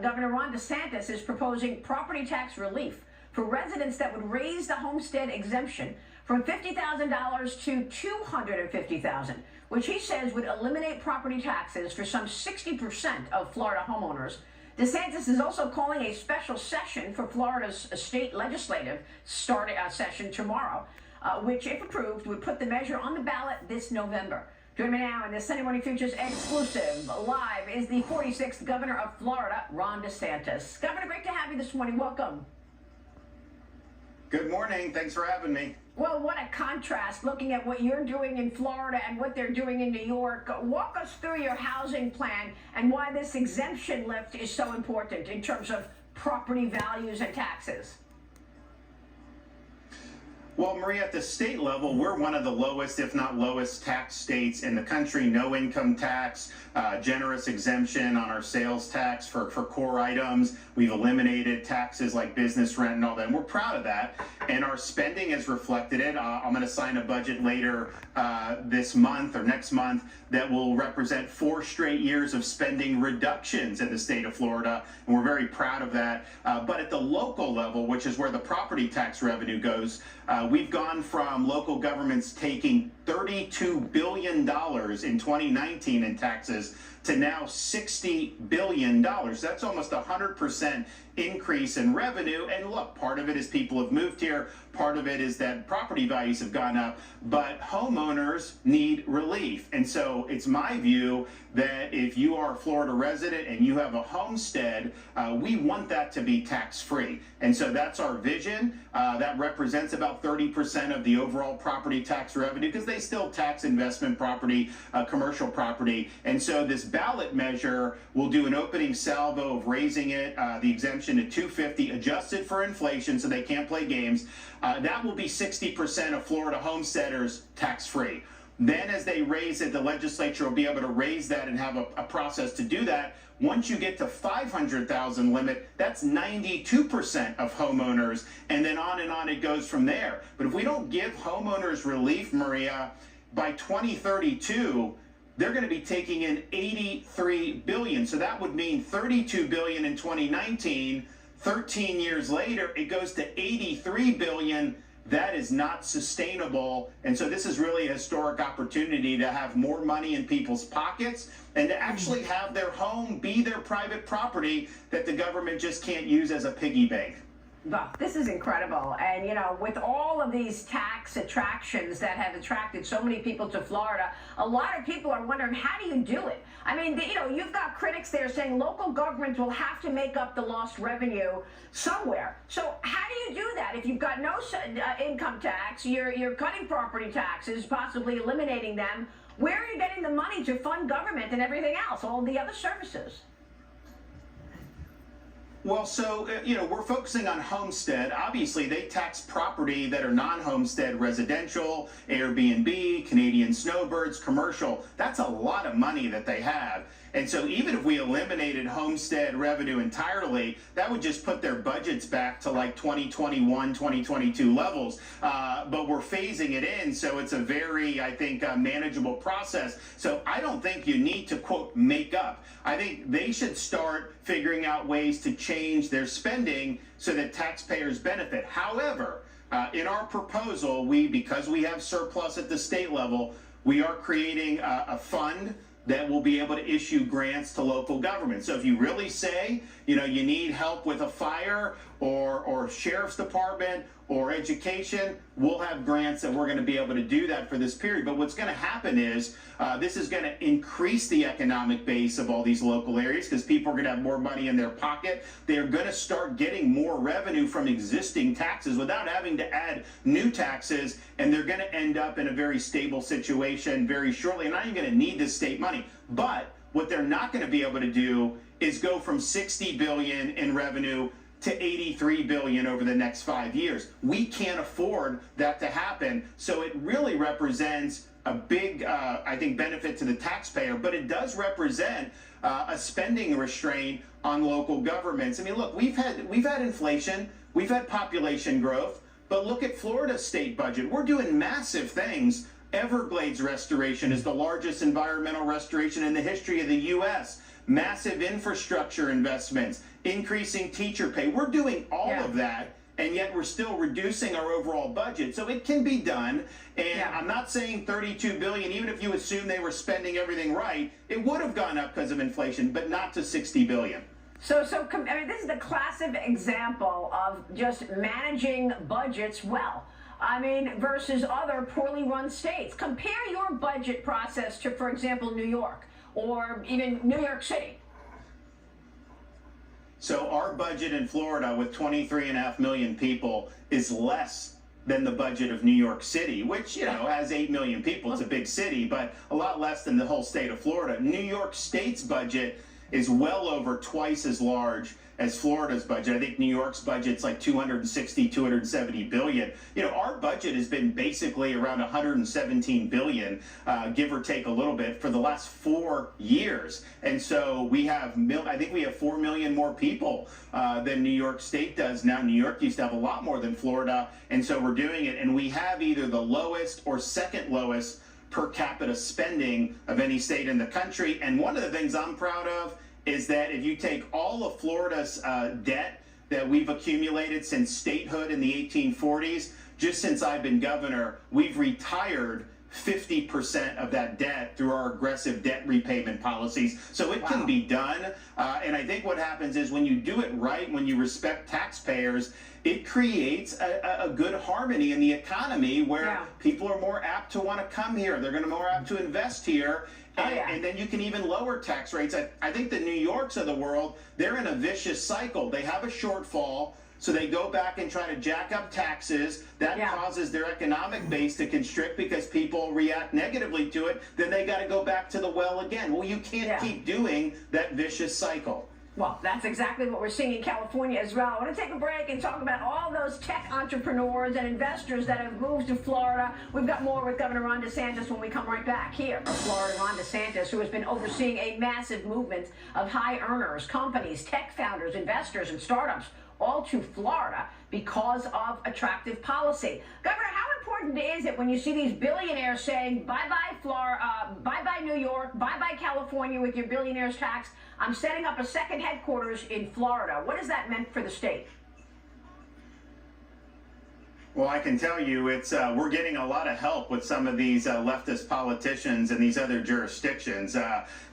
Governor Ron DeSantis is proposing property tax relief for residents that would raise the homestead exemption from $50,000 to $250,000, which he says would eliminate property taxes for some 60% of Florida homeowners. DeSantis is also calling a special session for Florida's state legislative session tomorrow, which, if approved, would put the measure on the ballot this November. Joining me now in the Sunday Morning Futures exclusive live is the 46th governor of Florida, Ron DeSantis. Governor, great to have you this morning. Welcome. Good morning. Thanks for having me. Well, what a contrast looking at what you're doing in Florida and what they're doing in New York. Walk us through your housing plan and why this exemption lift is so important in terms of property values and taxes. Well, Maria, at the state level, we're one of the lowest, if not lowest, tax states in the country. No income tax, generous exemption on our sales tax for core items. We've eliminated taxes like business rent and all that, and we're proud of that. And our spending has reflected it. I'm going to sign a budget later this month or next month that will represent 4 straight years of spending reductions in the state of Florida, and we're very proud of that. But at the local level, which is where the property tax revenue goes, we've gone from local governments taking $32 billion in 2019 in taxes to now $60 billion. That's almost 100% increase in revenue. And look, part of it is people have moved here. Part of it is that property values have gone up, but homeowners need relief. And so it's my view that if you are a Florida resident and you have a homestead, we want that to be tax-free. And so that's our vision. That represents about 30% of the overall property tax revenue because they still tax investment property, commercial property. And so this ballot measure will do an opening salvo of raising it, the exemption to $250, adjusted for inflation so they can't play games. That will be 60% of Florida homesteaders tax-free. Then as they raise it, the legislature will be able to raise that and have a process to do that. Once you get to 500,000 limit, that's 92% of homeowners, and then on it goes from there. But if we don't give homeowners relief, Maria, by 2032, they're going to be taking in $83 billion. So that would mean $32 billion in 2019. 13 years later, it goes to $83 billion. That is not sustainable. And so this is really a historic opportunity to have more money in people's pockets and to actually have their home be their private property that the government just can't use as a piggy bank. Well, this is incredible. And, you know, with all of these tax attractions that have attracted so many people to Florida, a lot of people are wondering, how do you do it? I mean, you know, you've got critics there saying local governments will have to make up the lost revenue somewhere. So how do you do that? If you've got no income tax, you're cutting property taxes, possibly eliminating them, where are you getting the money to fund government and everything else, all the other services? Well, so, we're focusing on Homestead. Obviously, they tax property that are non-homestead, residential, Airbnb, Canadian snowbirds, commercial. That's a lot of money that they have. And so even if we eliminated homestead revenue entirely, that would just put their budgets back to like 2021, 2022 levels. But we're phasing it in, so it's a very, I think, manageable process. So I don't think you need to, quote, make up. I think they should start figuring out ways to change their spending so that taxpayers benefit. However, in our proposal, because we have surplus at the state level, we are creating a fund that will be able to issue grants to local governments. So if you really say, you need help with a fire or sheriff's department or education, we'll have grants that we're going to be able to do that for this period. But what's going to happen is this is going to increase the economic base of all these local areas because people are going to have more money in their pocket. They're going to start getting more revenue from existing taxes without having to add new taxes, and they're going to end up in a very stable situation very shortly. And not even going to need this state money. But what they're not going to be able to do is go from $60 billion in revenue to $83 billion over the next 5 years. We can't afford that to happen. So it really represents a big, I think, benefit to the taxpayer, but it does represent a spending restraint on local governments. I mean, look, we've had inflation, we've had population growth, but look at Florida's state budget. We're doing massive things. Everglades restoration is the largest environmental restoration in the history of the U.S. massive infrastructure investments, increasing teacher pay. We're doing all of that, and yet we're still reducing our overall budget. So it can be done, and I'm not saying 32 billion, even if you assume they were spending everything right, it would have gone up because of inflation, but not to 60 billion. So I mean, this is the classic example of just managing budgets well. I mean, versus other poorly run states. Compare your budget process to, for example, New York or even New York City. So our budget in Florida with 23.5 million people is less than the budget of New York City, which, has 8 million people. It's a big city, but a lot less than the whole state of Florida. New York State's budget is well over twice as large as Florida's budget. I think New York's budget's like 260, 270 billion. Our budget has been basically around 117 billion, give or take a little bit, for the last 4 years. And so I think we have 4 million more people than New York State does now. New York used to have a lot more than Florida, and so we're doing it. And we have either the lowest or second lowest per capita spending of any state in the country. And one of the things I'm proud of is that if you take all of Florida's debt that we've accumulated since statehood in the 1840s, just since I've been governor, we've retired 50% of that debt through our aggressive debt repayment policies. So it can be done. And I think what happens is when you do it right, when you respect taxpayers, it creates a good harmony in the economy where people are more apt to want to come here. They're going to be more apt to invest here. And then you can even lower tax rates. I think the New Yorks of the world, they're in a vicious cycle. They have a shortfall, so they go back and try to jack up taxes. That causes their economic base to constrict because people react negatively to it. Then they got to go back to the well again. Well, you can't keep doing that vicious cycle. Well, that's exactly what we're seeing in California as well. I want to take a break and talk about all those tech entrepreneurs and investors that have moved to Florida. We've got more with Governor Ron DeSantis when we come right back here. Florida Ron DeSantis, who has been overseeing a massive movement of high earners, companies, tech founders, investors, and startups all to Florida because of attractive policy. Governor, how important is it when you see these billionaires saying, bye-bye Florida, bye-bye New York, bye-bye California with your billionaires tax, I'm setting up a second headquarters in Florida. What has that meant for the state? Well, I can tell you we're getting a lot of help with some of these leftist politicians in these other jurisdictions.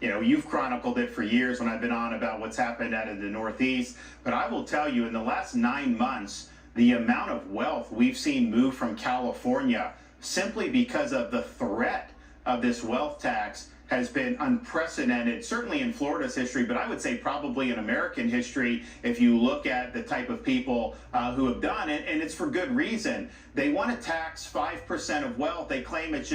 You've chronicled it for years when I've been on about what's happened out of the Northeast. But I will tell you, in the last 9 months, the amount of wealth we've seen move from California simply because of the threat of this wealth tax has been unprecedented, certainly in Florida's history, but I would say probably in American history if you look at the type of people who have done it, and it's for good reason. They want to tax 5% of wealth. They claim it's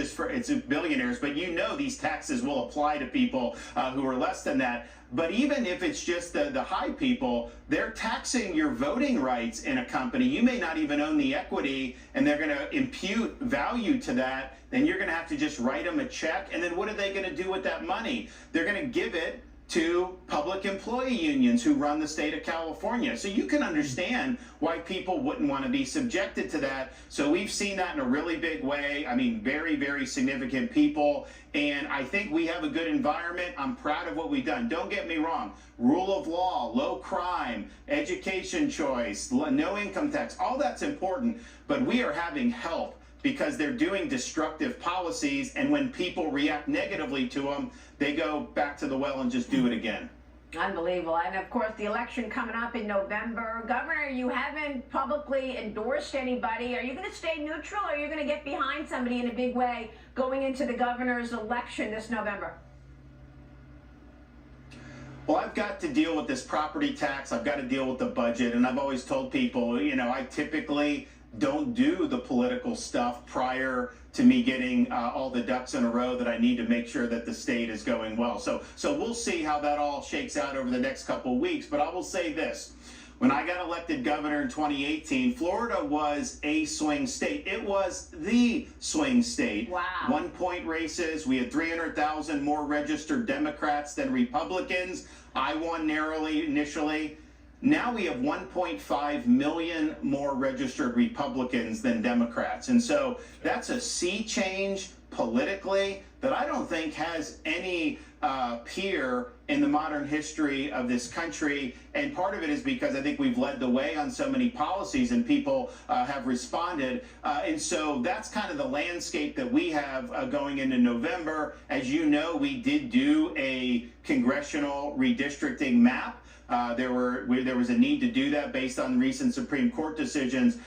billionaires, but these taxes will apply to people who are less than that. But even if it's just the high people, they're taxing your voting rights in a company. You may not even own the equity, and they're going to impute value to that. Then you're going to have to just write them a check. And then what are they going to do with that money? They're going to give it to public employee unions who run the state of California. So you can understand why people wouldn't want to be subjected to that. So we've seen that in a really big way. I mean, very, very significant people. And I think we have a good environment. I'm proud of what we've done. Don't get me wrong. Rule of law, low crime, education choice, no income tax, all that's important. But we are having help because they're doing destructive policies, and when people react negatively to them, they go back to the well and just do it again. Unbelievable. And of course, the election coming up in November. Governor, you haven't publicly endorsed anybody. Are you going to stay neutral, or are you going to get behind somebody in a big way going into the governor's election this November? Well, I've got to deal with this property tax. I've got to deal with the budget. And I've always told people, I typically don't do the political stuff prior to me getting all the ducks in a row that I need to make sure that the state is going well. So we'll see how that all shakes out over the next couple of weeks. But I will say this. When I got elected governor in 2018, Florida was a swing state. It was the swing state. Wow. 1-point races. We had 300,000 more registered Democrats than Republicans. I won narrowly initially. Now we have 1.5 million more registered Republicans than Democrats. And so that's a sea change politically that I don't think has any peer in the modern history of this country. And part of it is because I think we've led the way on so many policies and people have responded. And so that's kind of the landscape that we have going into November. As you know, we did do a congressional redistricting map. There was a need to do that based on recent Supreme Court decisions.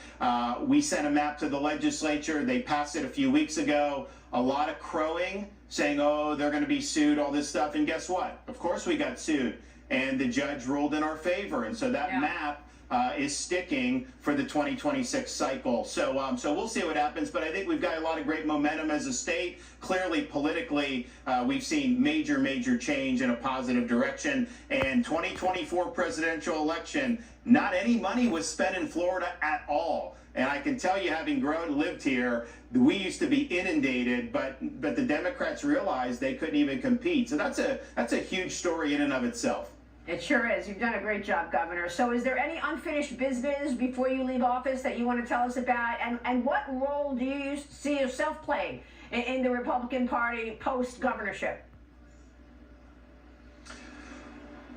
We sent a map to the legislature. They passed it a few weeks ago. A lot of crowing, saying, oh, they're going to be sued, all this stuff. And guess what? Of course we got sued. And the judge ruled in our favor. And so that map is sticking for the 2026 cycle. So we'll see what happens. But I think we've got a lot of great momentum as a state. Clearly, politically, we've seen major change in a positive direction. And 2024 presidential election, not any money was spent in Florida at all. And I can tell you, having grown and lived here, we used to be inundated, but the Democrats realized they couldn't even compete. So that's a huge story in and of itself. It sure is. You've done a great job, Governor. So is there any unfinished business before you leave office that you want to tell us about? And what role do you see yourself playing in the Republican Party post-governorship?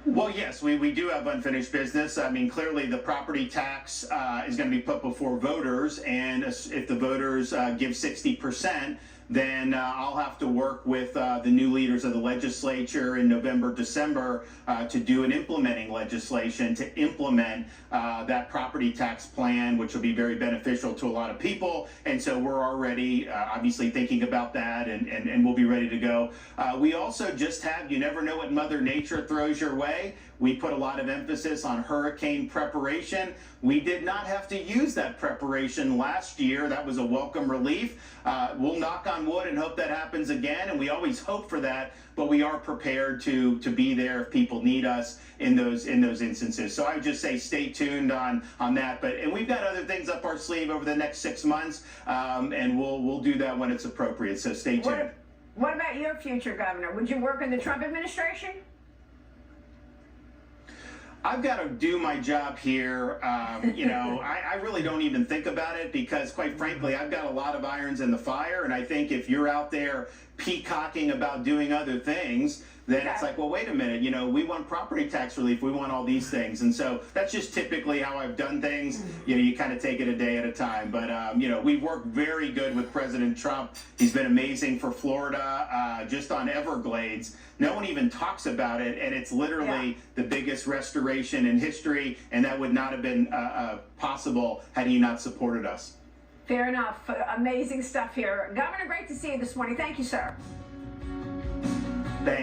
Well, yes, we do have unfinished business. I mean, clearly the property tax is going to be put before voters, and if the voters give 60%, then I'll have to work with the new leaders of the legislature in November, December to do an implementing legislation to implement that property tax plan, which will be very beneficial to a lot of people. And so we're already obviously thinking about that, and we'll be ready to go. We also just have, you never know what Mother Nature throws your way. We put a lot of emphasis on hurricane preparation. We did not have to use that preparation last year. That was a welcome relief. We'll knock on wood and hope that happens again, and we always hope for that, but we are prepared to be there if people need us in those instances. So I would just say stay tuned on that. And we've got other things up our sleeve over the next 6 months, and we'll do that when it's appropriate. So stay tuned. What about your future, Governor? Would you work in the Trump administration? I've got to do my job here. I really don't even think about it because, quite frankly, I've got a lot of irons in the fire. And I think if you're out there peacocking about doing other things, then it's like, well, wait a minute, we want property tax relief, we want all these things. And so that's just typically how I've done things. You kind of take it a day at a time. But, we've worked very good with President Trump. He's been amazing for Florida, just on Everglades. No one even talks about it, and it's literally the biggest restoration in history, and that would not have been possible had he not supported us. Fair enough. Amazing stuff here. Governor, great to see you this morning. Thank you, sir.